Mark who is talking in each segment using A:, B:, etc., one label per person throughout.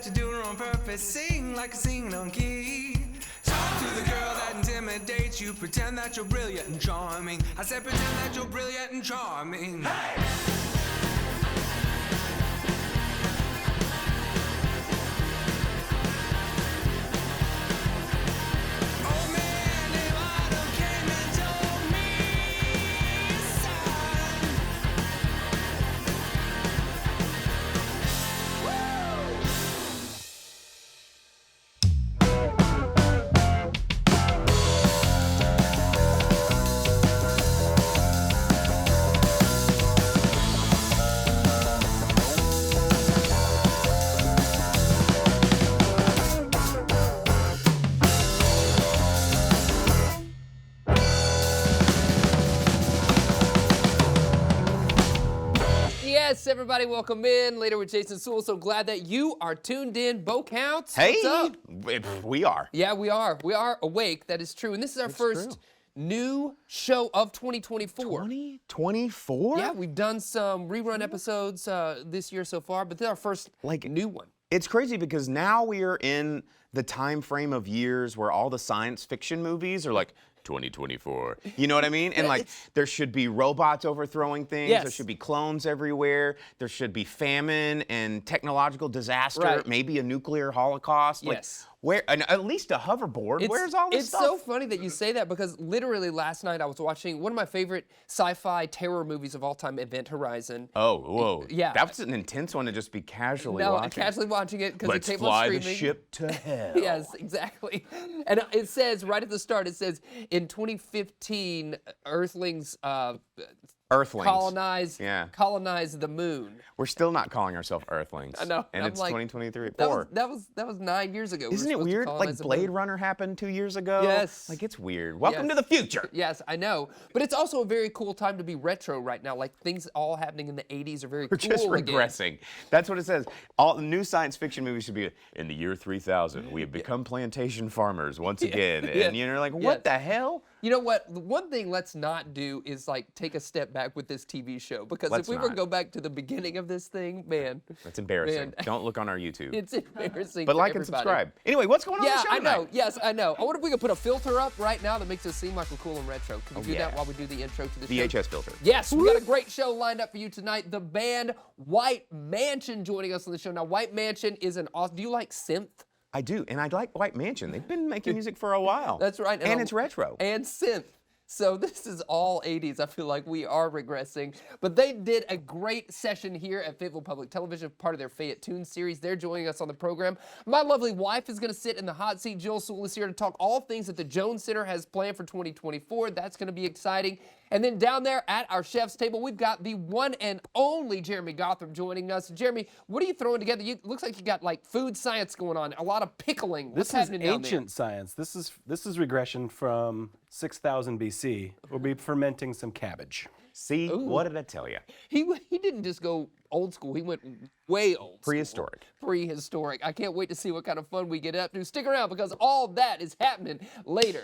A: that you're doing on purpose. Sing like a singing on key. Talk to the girl that intimidates you. Pretend that you're brilliant and charming. I said pretend that you're brilliant and charming. Hey!
B: Yes, everybody, welcome in. Later with Jason Suel. So glad that you are tuned in. Bo Counts,
C: hey,
B: what's up?
C: We are.
B: Yeah, we are. We are awake. That is true. And this is our first new show of 2024.
C: 2024?
B: Yeah, we've done some rerun episodes this year so far, but this is our first new one.
C: It's crazy because now we are in the time frame of years where all the science fiction movies are like 2024. You know what I mean? And like there should be robots overthrowing things.
B: Yes.
C: There should be clones everywhere. There should be famine and technological disaster, maybe a nuclear holocaust.
B: Yes.
C: Where, and at least a hoverboard. Where's all this stuff?
B: It's so funny that you say that because literally last night I was watching one of my favorite sci-fi terror movies of all time, Event Horizon.
C: Oh, whoa.
B: Yeah.
C: That was an intense one to just be casually watching.
B: Casually watching it because it came on
C: Let's
B: streaming.
C: fly the ship to hell.
B: Yes, exactly. And it says right at the start, it says in 2015, Earthlings colonize the moon.
C: We're still not calling ourselves Earthlings.
B: I know.
C: And
B: I'm
C: it's
B: like,
C: 2023.
B: That was 9 years ago.
C: Isn't it weird? Like Blade Runner happened 2 years ago.
B: Yes.
C: Like it's weird. Welcome to the future.
B: Yes, I know. But it's also a very cool time to be retro right now. Like things all happening in the 80s are very cool.
C: We're just regressing. That's what it says. All the new science fiction movies should be in the year 3000. We have become plantation farmers once again. And you're like, what the hell?
B: You know what? The one thing let's not do is like take a step back with this TV show because if we were to go back to the beginning of this thing, man.
C: That's embarrassing. Man. Don't look on our YouTube.
B: It's embarrassing.
C: But like
B: everybody.
C: and subscribe. Anyway, what's going on in the show
B: I know.
C: tonight?
B: Yes, I know. I wonder if we could put a filter up right now that makes us seem like we're cool and retro. Can we do that while we do the intro to the show?
C: VHS filter.
B: Yes, we got a great show lined up for you tonight. The band White Mansion joining us on the show. Now, White Mansion is an awesome. Do you like synth?
C: I do, and I like White Mansion. They've been making music for a while.
B: That's right.
C: And it's retro.
B: And synth. So this is all 80s. I feel like we are regressing. But they did a great session here at Fayetteville Public Television, part of their Fayette Tunes series. They're joining us on the program. My lovely wife is going to sit in the hot seat. Jill Suel is here to talk all things that the Jones Center has planned for 2024. That's going to be exciting. And then down there at our chef's table, we've got the one and only Jerrmy Gawthrop joining us. Jerrmy, what are you throwing together? Looks like you got like food science going on, a lot of pickling. What's happening down there?
D: This is ancient science. This is regression from 6000 BC. We'll be fermenting some cabbage.
C: See, what did I tell you?
B: He didn't just go old school. He went way old
C: Prehistoric.
B: Prehistoric. I can't wait to see what kind of fun we get up to. Stick around because all that is happening later.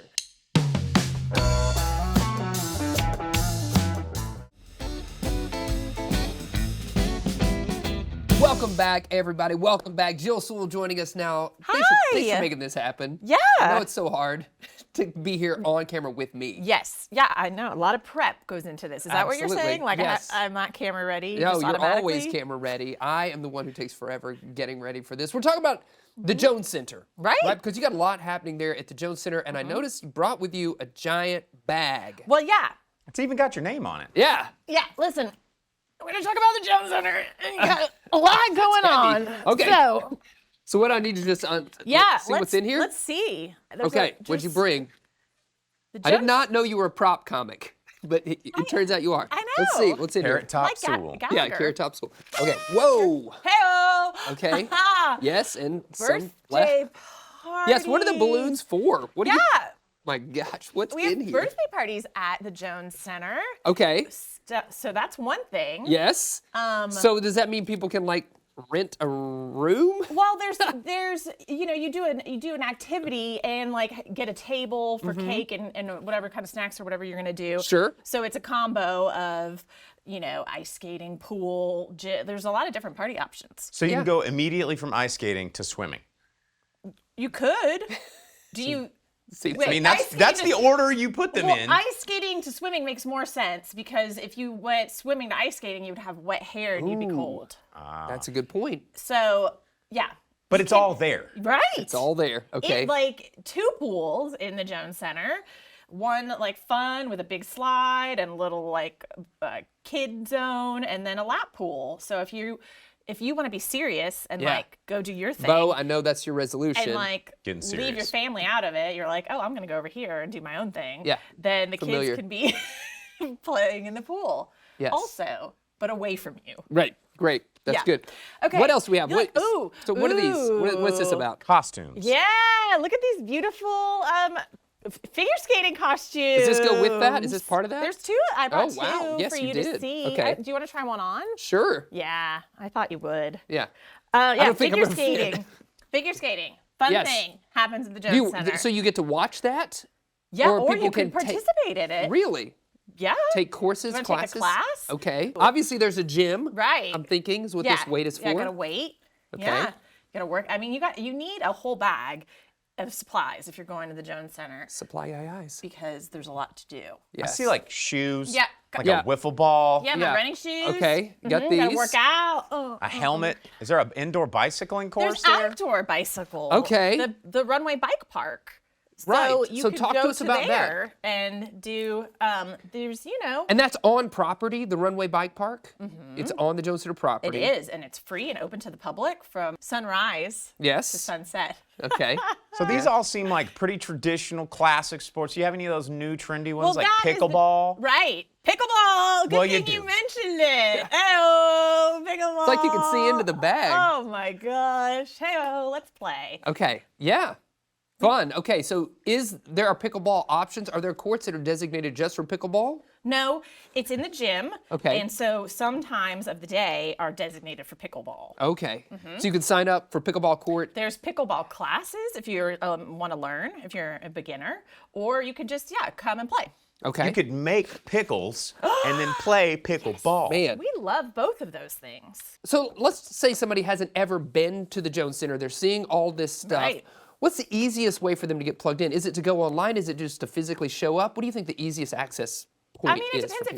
B: Welcome back, everybody. Welcome back. Jill Suel joining us now.
E: Hi.
B: Thanks for making this happen.
E: Yeah.
B: I know it's so hard to be here on camera with me.
E: Yes. Yeah, I know. A lot of prep goes into this. Is that what you're saying? Like,
B: yes.
E: I'm not camera ready?
B: No,
E: just
B: you're always
E: automatically?
B: camera ready. I am the one who takes forever getting ready for this. We're talking about the Jones Center.
E: Right.
B: Because you got a lot happening there at the Jones Center, and I noticed you brought with you a giant bag.
E: Well, yeah.
C: It's even got your name on it.
B: Yeah.
E: Yeah, listen. We're going to talk about the Jones Center. You got a lot going on.
B: Okay. So what I need to just see what's in here?
E: Let's see.
B: What'd you bring? I did not know you were a prop comic, but it turns out you are.
E: I know.
B: Let's see what's in here.
C: Carrot Top Suel.
B: Yeah, Carrot Top Suel. Okay. Whoa.
E: Hey-o.
B: Okay. Yes, and some
E: Birthday
B: left.
E: party.
B: Yes. What are the balloons for? What? My gosh, what's
E: We
B: in
E: have
B: here?
E: birthday parties at the Jones Center.
B: Okay.
E: So that's one thing.
B: Yes. So does that mean people can like rent a room?
E: Well, there's you do an activity and like get a table for cake and whatever kind of snacks or whatever you're gonna do.
B: Sure.
E: So it's a combo of ice skating, pool. There's a lot of different party options.
C: So you can go immediately from ice skating to swimming.
E: You could. Do you?
C: I mean, that's the order you put them in.
E: Ice skating to swimming makes more sense because if you went swimming to ice skating, you would have wet hair and you'd be cold.
B: That's a good point.
E: So, yeah.
C: But it's all there.
E: Right.
B: It's all there. Okay.
E: Like 2 pools in the Jones Center. One like fun with a big slide and a little like kid zone, and then a lap pool. So if you want to be serious and like go do your thing,
B: Bo, I know that's your resolution.
E: and like leave your family out of it, you're like, oh, I'm gonna go over here and do my own thing.
B: Yeah.
E: Then the
B: Familiar.
E: kids can be playing in the pool.
B: Yes.
E: Also, but away from you.
B: Right. Great. That's
E: Yeah.
B: good.
E: Okay.
B: What else do we have?
E: You're like, ooh,
B: so what are these? What's this
E: ooh.
B: about?
C: Costumes.
E: Yeah, look at these beautiful figure skating costumes.
B: Does this go with that? Is this part of that?
E: There's 2. I brought
B: Oh, wow.
E: 2
B: Yes,
E: for
B: you
E: you
B: did.
E: to see.
B: Okay.
E: Do you want to try one on?
B: Sure.
E: Yeah, I thought you would.
B: Yeah.
E: Yeah,
B: don't think I'm
E: figure
B: gonna fit.
E: skating. Figure skating. Fun
B: Yes.
E: thing happens at the Jones Center.
B: So you get to watch that?
E: yeah,
B: or
E: or
B: people
E: you can
B: can take-
E: participate in it.
B: Really?
E: Yeah.
B: Take courses,
E: You wanna take
B: classes?
E: a class?
B: Okay. Obviously, there's a gym.
E: Right.
B: I'm thinking is what
E: yeah.
B: this weight is for.
E: Yeah, gotta wait.
B: Okay.
E: Yeah. You gotta work. I mean, you need a whole bag of supplies if you're going to the Jones Center
B: Supply eyes.
E: because there's a lot to do.
C: I see like shoes.
E: Yeah.
C: Like
B: Yeah.
C: a wiffle ball.
E: Yeah, my running shoes.
B: Okay, you got
E: Gotta
B: these.
E: work out. Oh,
C: A helmet. Is there an indoor bicycling course
E: there's
C: there?
E: outdoor bicycle.
B: Okay.
E: The runway bike park. So
B: Right.
E: you
B: So
E: could
B: talk
E: go
B: to us about that.
E: there and do. There's
B: And that's on property, the Runway Bike Park? It's on the Jones Center
E: it
B: property.
E: is, and it's free and open to the public from sunrise to
B: Yes.
E: sunset.
B: Okay.
C: So these all seem like pretty traditional classic sports. Do you have any of those new trendy ones like
E: that is the-
C: pickleball?
E: Right. Pickleball. Good
C: Well, you
E: thing you
C: do.
E: mentioned it. Oh, pickleball.
B: It's like you can see into the bag.
E: Oh my gosh. Hey, let's play.
B: Okay. Yeah. Fun. Okay. So there are pickleball options? Are there courts that are designated just for pickleball?
E: No, it's in the gym.
B: Okay.
E: And so some times of the day are designated for pickleball.
B: Okay. So you can sign up for pickleball court.
E: There's pickleball classes if you want to learn, if you're a beginner, or you could just, come and play.
B: Okay.
C: You could make pickles and then play pickleball.
B: Man.
E: We love both of those things.
B: So let's say somebody hasn't ever been to the Jones Center. They're seeing all this stuff.
E: Right.
B: What's the easiest way for them to get plugged in? Is it to go online? Is it just to physically show up? What do you think the easiest access point
E: I mean, it
B: is for
E: depends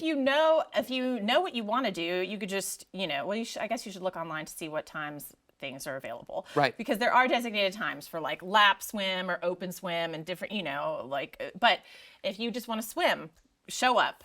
E: if you know what you want to do. You could just, I guess you should look online to see what times things are available.
B: Right.
E: Because there are designated times for like lap swim or open swim and different, but if you just want to swim, show up.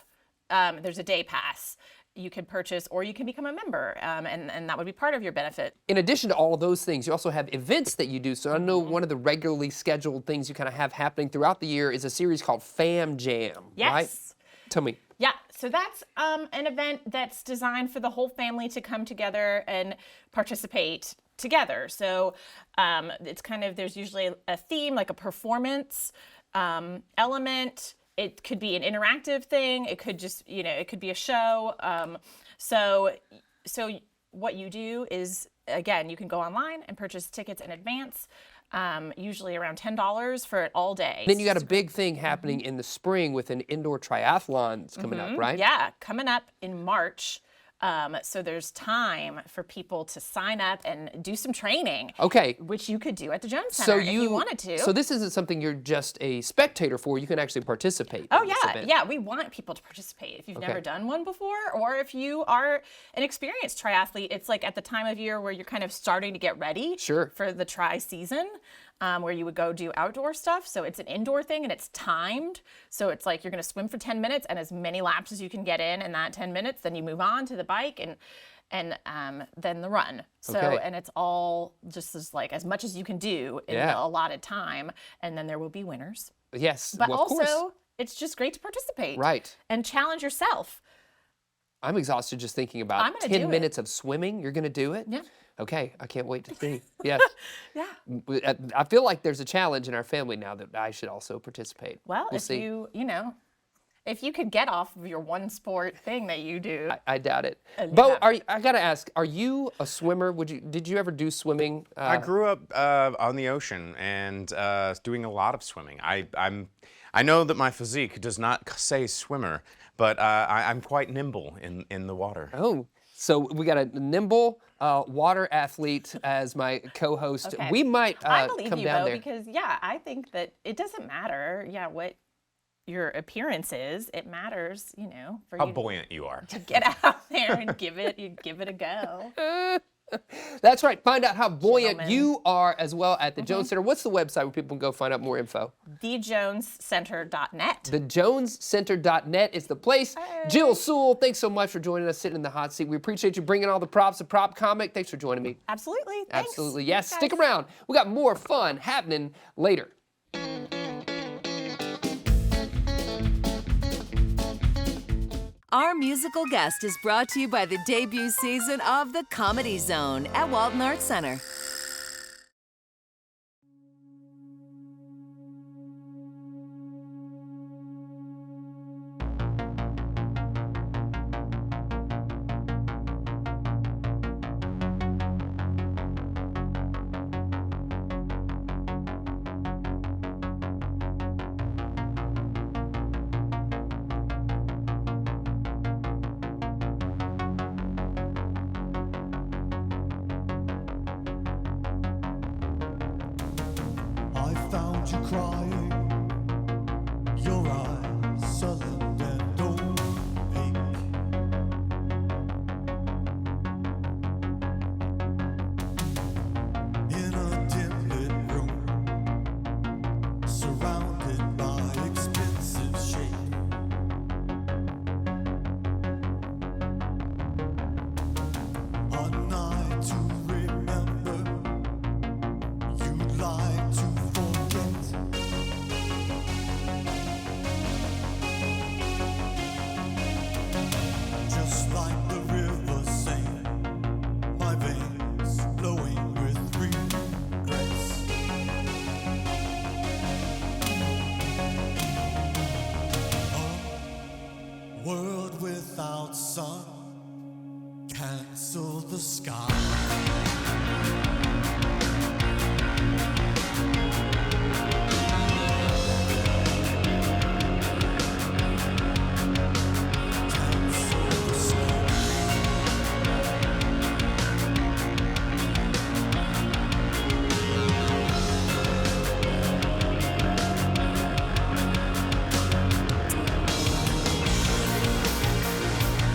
E: There's a day pass you can purchase, or you can become a member, and that would be part of your benefit.
B: In addition to all of those things, you also have events that you do. So I know one of the regularly scheduled things you kind of have happening throughout the year is a series called Fam Jam, right?
E: Yes.
B: Tell me.
E: Yeah, so that's an event that's designed for the whole family to come together and participate together. So it's there's usually a theme, like a performance element. It could be an interactive thing. It could just, it could be a show. So what you do is, again, you can go online and purchase tickets in advance, usually around $10 for it all day.
B: Then you got a big thing happening in the spring with an indoor triathlon that's coming up, right?
E: Yeah, coming up in March. So there's time for people to sign up and do some training.
B: Okay.
E: Which you could do at the Jones Center if you wanted to.
B: So this isn't something you're just a spectator for. You can actually participate.
E: Oh
B: in this
E: yeah,
B: event.
E: yeah. We want people to participate. If you've never done one before, or if you are an experienced triathlete, it's like at the time of year where you're kind of starting to get ready
B: Sure.
E: for the tri season, where you would go do outdoor stuff. So it's an indoor thing and it's timed. So it's like you're going to swim for 10 minutes and as many laps as you can get in that 10 minutes. Then you move on to the bike and then the run. So
B: Okay.
E: and it's all just as much as you can do in
B: Yeah.
E: the allotted time, and then there will be winners.
B: Yes.
E: But
B: well, of course.
E: also, it's just great to participate.
B: Right.
E: And challenge yourself.
B: I'm exhausted just thinking
E: I'm
B: about
E: gonna
B: 10
E: do it.
B: minutes of swimming. You're going to do it?
E: Yeah.
B: Okay. I can't wait to see. Yes.
E: Yeah.
B: I feel like there's a challenge in our family now that I should also participate.
E: Well,
B: we'll
E: if
B: see.
E: if you could get off of your one sport thing that you do.
B: I doubt it.
E: And
B: Bo,
E: yeah.
B: I gotta ask, are you a swimmer? Did you ever do swimming?
C: I grew up on the ocean and doing a lot of swimming. I know that my physique does not say swimmer, but I'm quite nimble in the water.
B: Oh, so we got a nimble water athlete as my co-host.
E: Okay.
B: We might
E: I believe
B: come
E: you
B: down
E: though,
B: there.
E: because I think that it doesn't matter, what your appearance is. It matters, for
C: How
E: you
C: buoyant you are.
E: to get out there and give it a go.
B: That's right. Find out how buoyant
E: Gentlemen.
B: you are as well at the Jones Center. What's the website where people can go find out more info?
E: TheJonesCenter.net.
B: TheJonesCenter.net is the place. Jill Suel, thanks so much for joining us, sitting in the hot seat. We appreciate you bringing all the props to Prop Comic. Thanks for joining me.
E: Absolutely. Thanks.
B: Absolutely. Yes.
E: Thanks,
B: Stick
E: guys.
B: around. We got more fun happening later.
F: Our musical guest is brought to you by the debut season of The Comedy Zone at Walton Arts Center.
G: I found you crying, your eyes sullen and opaque. In a dim lit room, surrounded by expensive shade. A night to remember, you'd like to forget. Just like the river sang, my veins flowing with regrets. A world without sun, cancel the sky. Cancel the sky.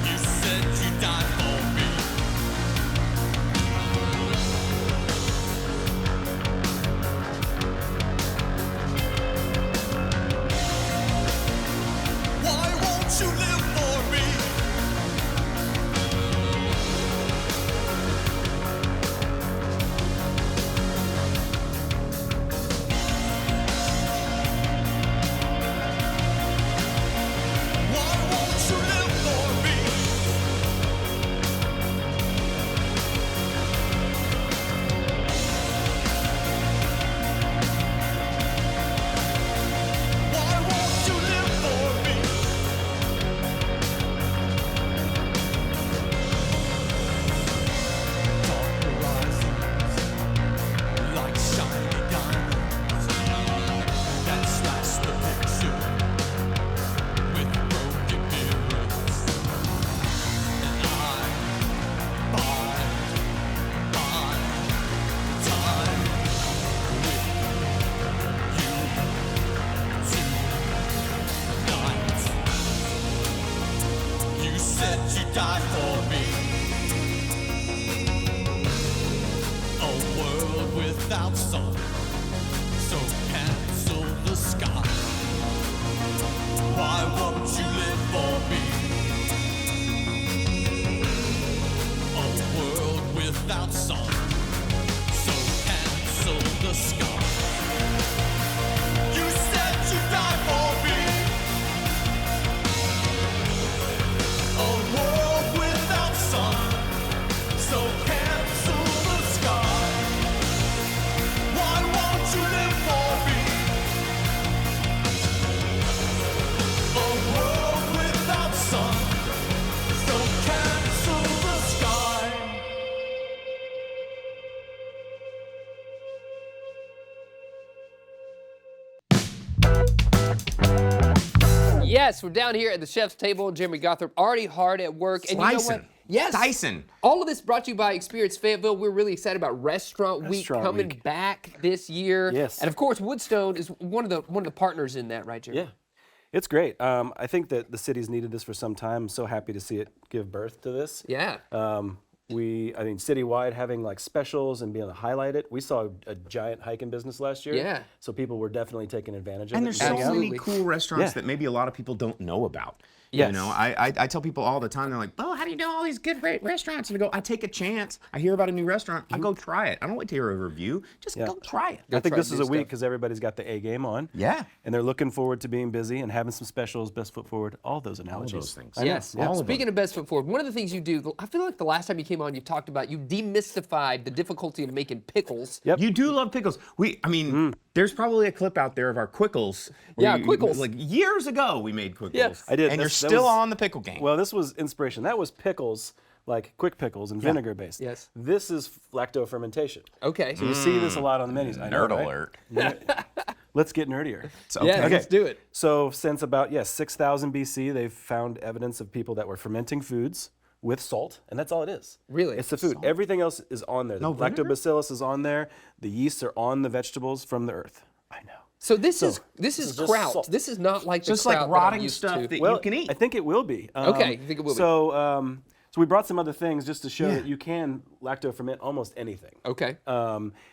G: You said you died for me. Why won't you live for me? Why won't you live for me? Why won't you live for me? Dark horizons, like shiny diamonds, that slash the picture with broken mirrors. And I bide my time with you tonight. You said you died for me. A world without sun, so cancel the sky. Why won't you live for me? A world without sun, so cancel the sky. You said you died for me. A world without sun, so cancel the sky. Why
B: Yes, we're down here at the chef's table. Jerrmy Gawthrop already hard at work. And you know what?
C: Slicing.
B: Yes.
C: Dyson.
B: All of this brought to you by Experience Fayetteville. We're really excited about Restaurant Week coming back this year.
D: Yes.
B: And of course, Woodstone is one of the partners in that, right, Jerrmy?
D: Yeah. It's great. I think that the city's needed this for some time. I'm so happy to see it give birth to this.
B: Yeah.
D: I mean, citywide having like specials and being able to highlight it. We saw a giant hike in business last year.
B: Yeah.
D: So people were definitely taking advantage of
C: And
D: it.
C: there's so
D: getting out.
C: many cool restaurants
D: Yeah.
C: that maybe a lot of people don't know about.
D: Yes.
C: You know, I tell people all the time, they're like, "Oh, how do you know all these good restaurants?" And I go, "I take a chance. I hear about a new restaurant. I go try it. I don't wait to hear a review. Just go try it."
D: I think
B: try
D: this
B: new
D: is a week
B: stuff.
D: because everybody's got the A game on.
C: Yeah.
D: And they're looking forward to being busy and having some specials, best foot forward, all those analogies.
C: those things.
D: I know.
B: Yes.
D: Yeah.
B: Speaking of best foot forward, one of the things you do, I feel like the last time you came on, you talked about, you demystified the difficulty of making pickles.
D: Yep.
C: You do love pickles. There's probably a clip out there of our Quickles.
B: Yeah, Quickles.
C: Like years ago, we made Quickles.
B: Yeah.
D: I did.
C: And you're
D: That
C: still
D: was-
C: on the pickle game.
D: Well, this was inspiration. That was pickles, like quick pickles and vinegar based.
B: Yes.
D: This is lacto fermentation.
B: Okay.
D: So you see this a lot on the menus. I know,
C: Nerd
D: right?
C: alert.
D: Let's get nerdier.
C: So,
B: Yeah,
C: okay.
B: let's do it.
D: So since about 6,000 BC, they've found evidence of people that were fermenting foods with salt, and that's all it is.
B: Really?
D: It's the food. Everything else is on there. The
C: vinegar?
D: lactobacillus is on there. The yeasts are on the vegetables from the earth. I know.
B: So this is
D: is just
B: kraut.
D: salt.
B: This is not like the
C: Just
B: kraut
C: like
B: that I'm
C: rotting
B: used
C: stuff
B: to.
C: that
D: Well,
C: you can eat.
D: I think it will be.
B: Okay, you think it will be.
D: So we brought some other things just to show that you can lacto ferment almost anything.
B: Okay.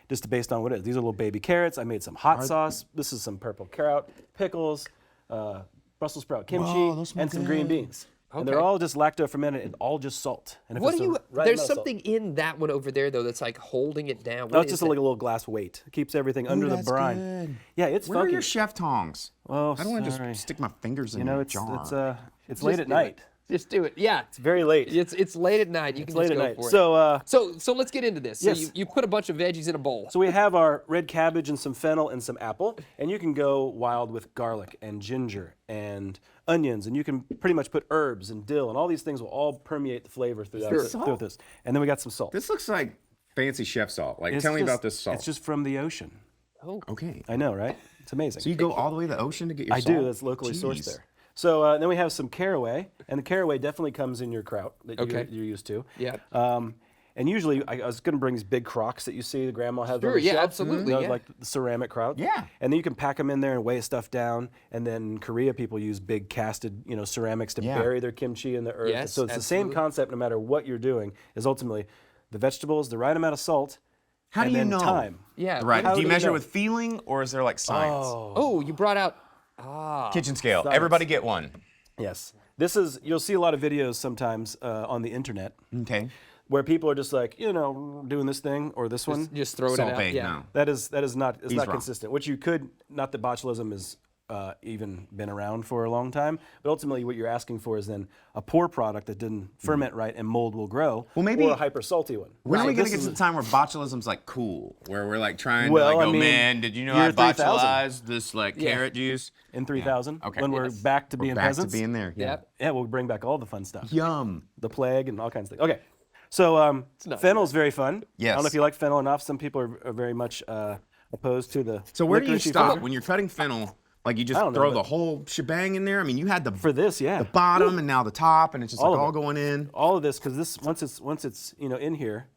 D: Just based on what it is. These are little baby carrots. I made some hot sauce. This is some purple carrot, pickles, Brussels sprout kimchi,
C: Whoa, those smell
D: and some green
C: good.
D: beans. And they're
B: Okay.
D: all just lacto fermented and all just salt. And if
B: What
D: it's
B: do
D: the
B: you?
D: right
B: There's
D: amount of salt-
B: something in that one over there though that's like holding it down.
D: No,
B: What
D: it's
B: is
D: just like a little glass weight. It keeps everything under the
C: that's
D: brine.
C: good.
D: Yeah, it's
C: Where
D: funky.
C: are your chef tongs?
D: Oh,
C: I don't want to
D: sorry.
C: just stick my fingers in
D: You know,
C: the
D: it's
C: jar.
D: it's late at
B: do it.
D: night.
B: Just do it. Yeah.
D: It's very late.
B: It's late at night. You
D: It's
B: can
D: late
B: just
D: at
B: go
D: night.
B: for it.
D: So
B: So let's get into this. So
D: Yes.
B: you put a bunch of veggies in a bowl.
D: So we have our red cabbage and some fennel and some apple, and you can go wild with garlic and ginger and onions, and you can pretty much put herbs and dill, and all these things will all permeate the flavor throughout through this. And then we got some salt.
C: This looks like fancy chef salt. Like,
D: It's
C: tell me
D: just-
C: about this salt.
D: It's just from the ocean.
C: okay.
D: I know, right? It's amazing.
C: So you go all the way to the ocean to get your
D: I
C: salt?
D: do. That's locally sourced
C: Jeez.
D: there. So then we have some caraway, and the caraway definitely comes in your kraut that
B: Okay.
D: you're used to.
B: Yeah.
D: And usually, I was going to bring these big crocks that you see the grandma has
B: Sure,
D: on the
B: yeah,
D: shelf.
B: absolutely, yeah.
D: Like the ceramic kraut.
C: Yeah.
D: And then you can pack them in there and weigh stuff down. And then in Korea, people use big casted, ceramics to
C: Yeah.
D: bury their kimchi in the earth.
B: Yes,
D: so it's the same
B: absolutely.
D: concept no matter what you're doing, is ultimately the vegetables, the right amount of salt,
C: How do
D: and
C: you
D: then
C: know?
D: time.
B: Yeah.
C: Right.
D: How
C: Do
D: do
C: you
D: you
C: measure
D: know?
C: with feeling or is there like science?
B: Oh, you brought out.
C: Kitchen scale.
D: Science.
C: Everybody get one.
D: Yes. You'll see a lot of videos sometimes on the internet
C: Okay.
D: where people are just like, doing this thing or this one.
B: Just throwing
C: Salt
B: it out.
C: Bae,
B: Yeah.
C: no.
D: That is not
C: He's
D: not
C: wrong.
D: consistent. What you could, not that botulism has even been around for a long time, but ultimately what you're asking for is then a poor product that didn't ferment right and mold will grow.
C: Well, maybe-
D: or a hyper salty one.
C: When are
D: So
C: we going
D: this
C: to get to
D: is-
C: the time where botulism's like cool? Where we're like trying
D: Well,
C: to like
D: I
C: go,
D: mean,
C: man, did you know
D: year
C: I
D: 3000.
C: botulized this like carrot juice?
D: in 3000
C: Okay.
D: when we're
C: Yes.
D: back to
C: We're
D: being
C: back
D: peasants?
C: to being there.
B: Yep.
D: Yeah, we'll bring back all the fun stuff.
C: Yum.
D: The plague and all kinds of things. Okay, so fennel's very fun. I
C: Yes.
D: don't know if you like fennel enough. Some people are very much opposed to the.
C: So where do you
D: licoricey
C: stop
D: flavor.
C: when you're cutting fennel? Like you just
D: I don't know,
C: throw
D: but-
C: the whole shebang in there? I mean, you had the
D: For this, yeah.
C: the bottom and now the top, and it's just
D: All
C: like
D: of
C: all
D: it.
C: going in.
D: All of this, because this once it's in here,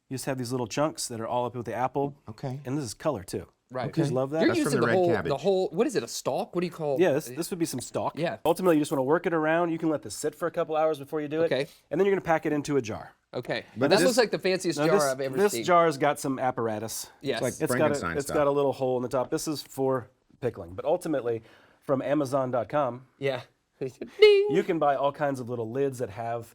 D: you just have these little chunks that are all up with the apple.
C: Okay.
D: And this is color too.
B: Right.
D: I just love that.
B: You're
C: That's from
B: using
C: the
B: the
C: red
B: whole,
C: cabbage.
B: what is it, a stalk? What do you call
D: Yeah, this would be some stalk.
B: Yeah.
D: Ultimately, you just want to work it around. You can let this sit for a couple hours before you do it.
B: Okay.
D: And then you're going to pack it into a jar.
B: Okay.
C: But
B: that
C: this-
B: looks like the fanciest
D: Now,
B: jar
D: this,
B: I've ever
D: this
B: seen.
D: jar's got some apparatus.
B: Yes.
C: like
D: It's got
C: Frankenstein
D: it's
C: stuff.
D: got a little hole in the top. This is for pickling. But ultimately, from Amazon.com,
B: Yeah. Ding.
D: you can buy all kinds of little lids that have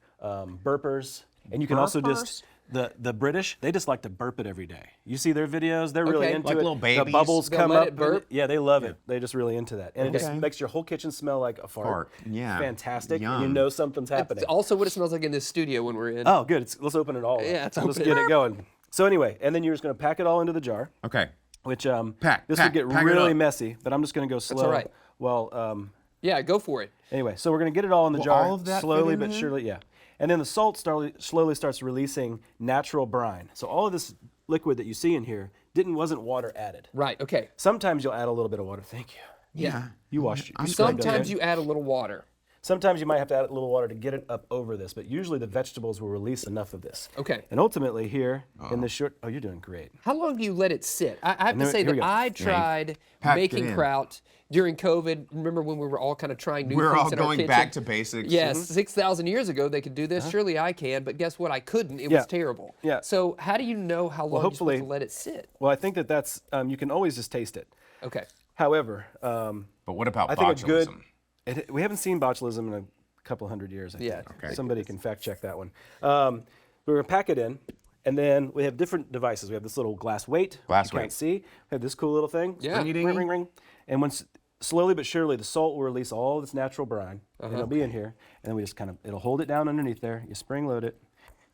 D: burpers, and you can also just the British, they just like to burp it every day. You see their videos; they're really
B: Okay.
D: into
C: Like
D: it.
C: little
D: The
C: babies.
D: bubbles
B: They'll
D: come
B: let
D: up.
B: it burp?
D: Yeah, they love it. They're just really into that, and it just
C: Okay.
D: makes your whole kitchen smell like a fart.
C: Fart, yeah.
D: Fantastic. And you
C: Yum.
D: know something's happening.
B: It's also what it smells like in this studio when we're in.
D: Oh, good. Let's open it all. up.
B: Yeah, let's
D: let's
B: open
D: get
B: it.
D: it going. So anyway, and then you're just going to pack it all into the jar,
C: Okay.
D: which
C: Pack,
D: this
C: pack,
D: would get
C: pack it
D: really
C: up.
D: messy, but I'm just going to go slow.
B: all right.
D: Well,
B: Yeah, go for it.
D: anyway, so we're going to get it all in the
C: Will
D: jar
C: all of that fit
D: slowly
C: in
D: but
C: there?
D: surely. Yeah. And then the salt slowly starts releasing natural brine. So all of this liquid that you see in here wasn't water added.
B: Right, okay.
D: Sometimes you'll add a little bit of water. Thank you.
B: Yeah.
D: You wash.
B: Sometimes you add a little water.
D: Sometimes you might have to add a little water to get it up over this, but usually the vegetables will release enough of this.
B: Okay.
D: And ultimately here in this short, oh, you're doing great.
B: How long do you let it sit? I have to
D: then-
B: say
D: here we
B: that
D: go.
B: I tried
C: packed it
B: making
C: in.
B: kraut during COVID. Remember when we were all kind of trying new
C: We're
B: things
C: all
B: in our
C: going
B: kitchen?
C: back to basics.
B: Yes, 6,000 years ago they could do this. Surely I can, but guess what? I couldn't. It
D: Yeah.
B: was terrible.
D: Yeah.
B: So how do you know how long you're supposed
D: hopefully-
B: to let it sit?
D: Well, I think that's, you can always just taste it.
B: Okay.
D: However,
C: But what about
D: I think a good,
C: botulism?
D: we haven't seen botulism in a couple hundred years, I
B: Yeah.
D: think.
C: Okay.
D: Somebody can fact check that one. We're gonna pack it in, and then we have different devices. We have this little glass weight.
C: Glass
D: you
C: weight.
D: can't see. We have this cool little thing.
B: Yeah.
D: Ring, ring, ring, ring. And once, slowly but surely, the salt will release all of its natural brine, and it'll be in here. And then we just kind of, it'll hold it down underneath there. You spring load it.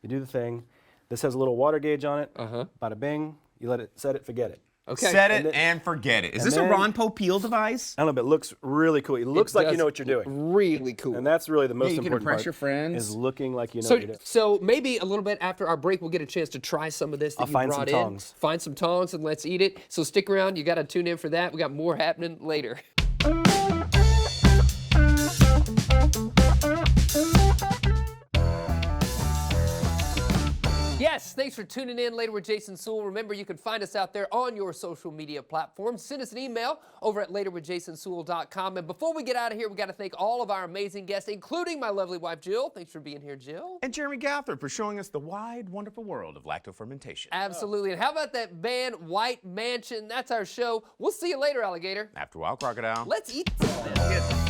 D: You do the thing. This has a little water gauge on it. Bada bing. You let it set it, forget it.
B: Okay.
C: Set it
D: then-
C: and forget it. Is
D: and
C: this a
D: then-
C: Ron Popeil device?
D: I don't know, but it looks really cool. It looks like you
B: does
D: know what you're doing.
B: Really cool.
D: And that's really the most
C: you can
D: important
C: impress
D: part.
C: your friends.
D: Is looking like you know
B: So,
D: what you're doing.
B: so maybe a little bit after our break, we'll get a chance to try some of this that
D: I'll
B: you
D: find some
B: brought in.
D: tongs.
B: Find some tongs and let's eat it. So stick around. You got to tune in for that. We got more happening later. Yes, thanks for tuning in later with Jason Suel. Remember, you can find us out there on your social media platforms. Send us an email over at laterwithjasonsuel.com. And before we get out of here, we got to thank all of our amazing guests, including my lovely wife, Jill. Thanks for being here, Jill.
C: And Jerrmy Gawthrop for showing us the wide, wonderful world of lactofermentation.
B: Absolutely. And how about that band, White Mansion? That's our show. We'll see you later, alligator.
C: After a while, crocodile.
B: Let's eat some of this.